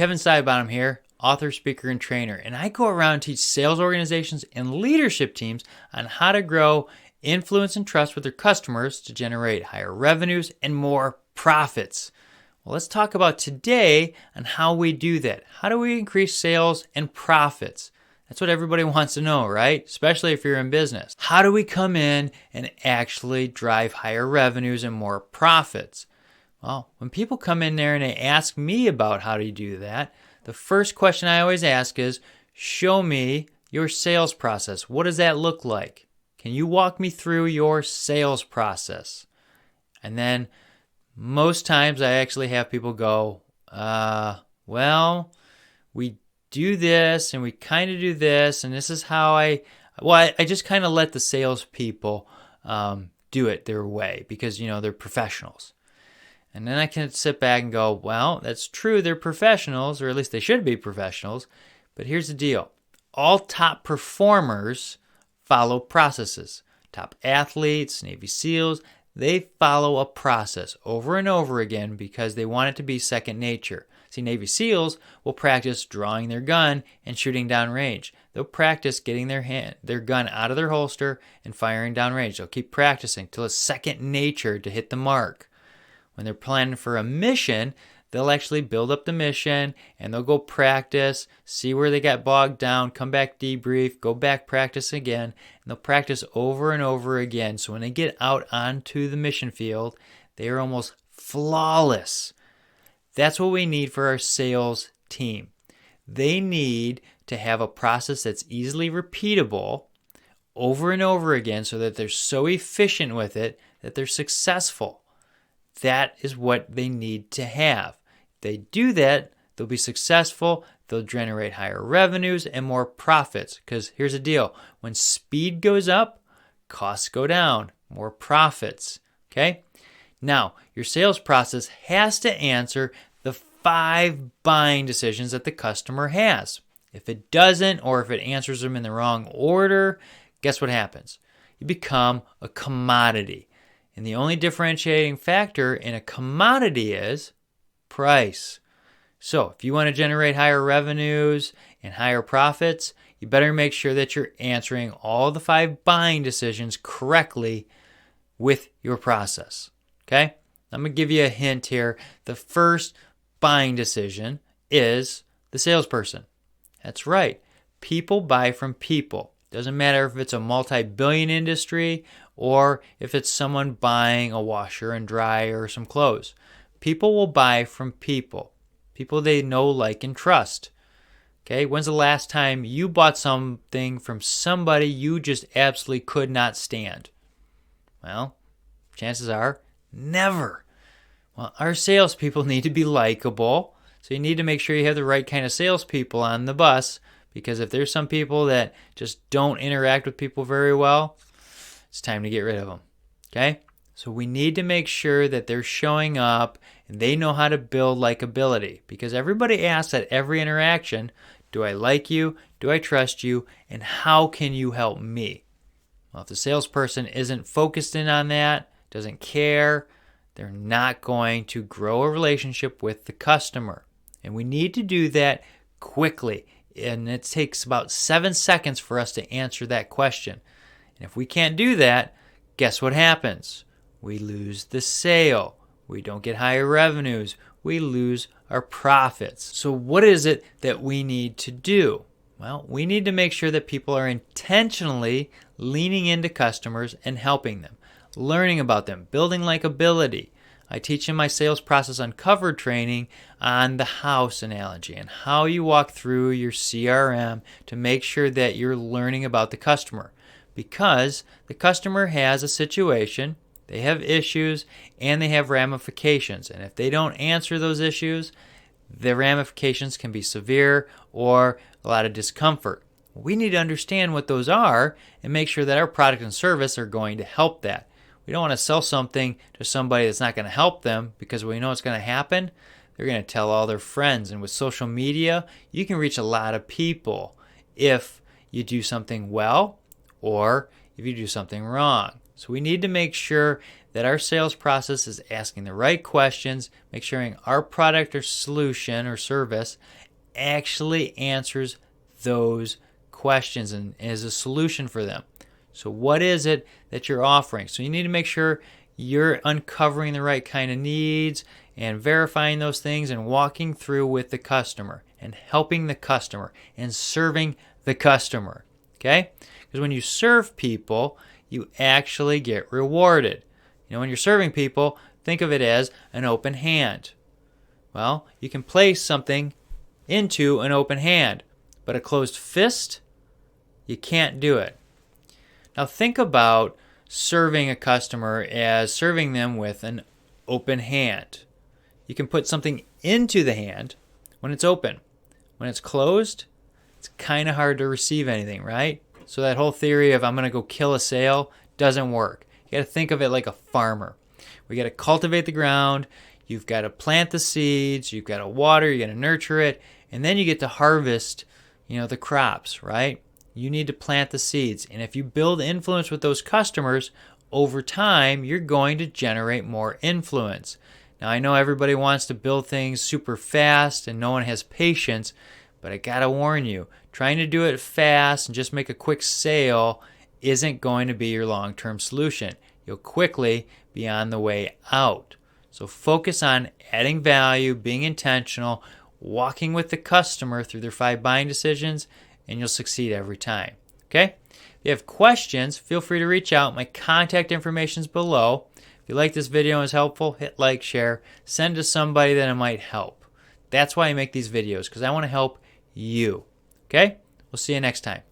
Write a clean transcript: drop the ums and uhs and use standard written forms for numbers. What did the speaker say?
Kevin Sidebottom here, author, speaker, and trainer, and I go around and teach sales organizations and leadership teams on how to grow influence and trust with their customers to generate higher revenues and more profits. Well, let's talk about today on how we do that. How do we increase sales and profits? That's what everybody wants to know, right? Especially if you're in business. How do we come in and actually drive higher revenues and more profits? Well, when people come in there and they ask me about how do you do that, the first question I always ask is, show me your sales process. What does that look like? Can you walk me through your sales process? And then most times I actually have people go, well, we do this and we kind of do this, and this is how I just kind of let the salespeople do it their way because, they're professionals. And then I can sit back and go, well, that's true, they're professionals, or at least they should be professionals, but here's the deal. All top performers follow processes. Top athletes, Navy SEALs, they follow a process over and over again because they want it to be second nature. See, Navy SEALs will practice drawing their gun and shooting downrange. They'll practice getting their gun out of their holster and firing downrange. They'll keep practicing till it's second nature to hit the mark. When they're planning for a mission, they'll actually build up the mission and they'll go practice, see where they got bogged down, come back debrief, go back practice again, and they'll practice over and over again. So when they get out onto the mission field, they are almost flawless. That's what we need for our sales team. They need to have a process that's easily repeatable over and over again so that they're so efficient with it that they're successful. That is what they need to have. If they do that, they'll be successful, they'll generate higher revenues and more profits. Because here's the deal, when speed goes up, costs go down, more profits. Okay? Now, your sales process has to answer the 5 buying decisions that the customer has. If it doesn't, or if it answers them in the wrong order, guess what happens? You become a commodity. And the only differentiating factor in a commodity is price. So if you want to generate higher revenues and higher profits, you better make sure that you're answering all the 5 buying decisions correctly with your process. Okay? I'm going to give you a hint here. The first buying decision is the salesperson. That's right. People buy from people. Doesn't matter if it's a multi-billion industry or if it's someone buying a washer and dryer or some clothes. People will buy from people. People they know, like, and trust. Okay, when's the last time you bought something from somebody you just absolutely could not stand? Well, chances are never. Well, our salespeople need to be likable, so you need to make sure you have the right kind of salespeople on the bus, because if there's some people that just don't interact with people very well, it's time to get rid of them. Okay? So we need to make sure that they're showing up and they know how to build likability, because everybody asks at every interaction, do I like you? Do I trust you? And how can you help me? Well, if the salesperson isn't focused in on that, doesn't care, they're not going to grow a relationship with the customer. And we need to do that quickly. And it takes about 7 seconds for us to answer that question. And if we can't do that, guess what happens? We lose the sale. We don't get higher revenues. We lose our profits. So what is it that we need to do? Well, we need to make sure that people are intentionally leaning into customers and helping them, learning about them, building likability. I teach in my sales process uncovered training on the house analogy and how you walk through your CRM to make sure that you're learning about the customer. Because the customer has a situation, they have issues, and they have ramifications. And if they don't answer those issues, the ramifications can be severe or a lot of discomfort. We need to understand what those are and make sure that our product and service are going to help that. We don't want to sell something to somebody that's not going to help them, because we know what's going to happen. They're going to tell all their friends. And with social media, you can reach a lot of people if you do something well or if you do something wrong. So we need to make sure that our sales process is asking the right questions, make sure our product or solution or service actually answers those questions and is a solution for them. So what is it that you're offering? So you need to make sure you're uncovering the right kind of needs and verifying those things and walking through with the customer and helping the customer and serving the customer. Okay? Because when you serve people, you actually get rewarded. You know, when you're serving people, think of it as an open hand. Well, you can place something into an open hand, but a closed fist, you can't do it. Now think about serving a customer as serving them with an open hand. You can put something into the hand when it's open. When it's closed, it's kind of hard to receive anything, right? So that whole theory of I'm going to go kill a sale doesn't work. You got to think of it like a farmer. We got to cultivate the ground. You've got to plant the seeds. You've got to water. You got to nurture it. And then you get to harvest, the crops, right? You need to plant the seeds. And if you build influence with those customers, over time, you're going to generate more influence. Now, I know everybody wants to build things super fast and no one has patience, but I got to warn you, trying to do it fast and just make a quick sale isn't going to be your long-term solution. You'll quickly be on the way out. So focus on adding value, being intentional, walking with the customer through their 5 buying decisions, and you'll succeed every time. Okay? If you have questions, feel free to reach out. My contact information is below. If you like this video and it's helpful, hit like, share, send to somebody that it might help. That's why I make these videos, because I want to help you. Okay? We'll see you next time.